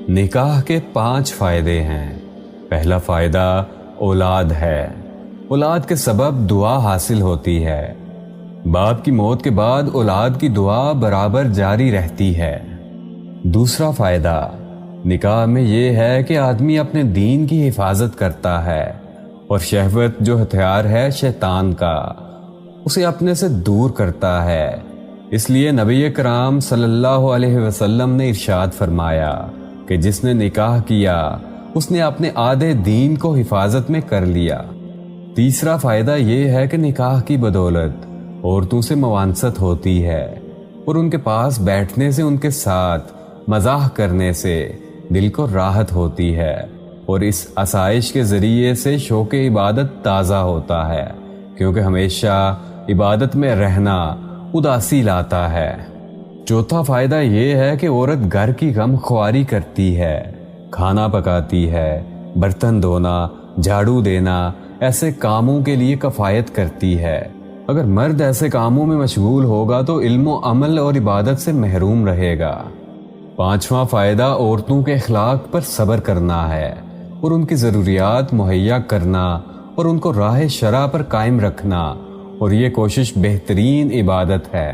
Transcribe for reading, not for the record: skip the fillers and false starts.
نکاح کے 5 فائدے ہیں۔ پہلا فائدہ اولاد ہے۔ اولاد کے سبب دعا حاصل ہوتی ہے۔ باپ کی موت کے بعد اولاد کی دعا برابر جاری رہتی ہے۔ دوسرا فائدہ نکاح میں یہ ہے کہ آدمی اپنے دین کی حفاظت کرتا ہے اور شہوت جو ہتھیار ہے شیطان کا، اسے اپنے سے دور کرتا ہے۔ اس لیے نبی کرام صلی اللہ علیہ وسلم نے ارشاد فرمایا کہ جس نے نکاح کیا اس نے اپنے آدھے دین کو حفاظت میں کر لیا۔ تیسرا فائدہ یہ ہے کہ نکاح کی بدولت عورتوں سے موانست ہوتی ہے اور ان کے پاس بیٹھنے سے، ان کے ساتھ مزاح کرنے سے دل کو راحت ہوتی ہے، اور اس آسائش کے ذریعے سے شوق عبادت تازہ ہوتا ہے، کیونکہ ہمیشہ عبادت میں رہنا اداسی لاتا ہے۔ چوتھا فائدہ یہ ہے کہ عورت گھر کی غم خواری کرتی ہے، کھانا پکاتی ہے، برتن دھونا، جھاڑو دینا، ایسے کاموں کے لیے کفایت کرتی ہے۔ اگر مرد ایسے کاموں میں مشغول ہوگا تو علم و عمل اور عبادت سے محروم رہے گا۔ پانچواں فائدہ عورتوں کے اخلاق پر صبر کرنا ہے اور ان کی ضروریات مہیا کرنا اور ان کو راہ شرع پر قائم رکھنا، اور یہ کوشش بہترین عبادت ہے۔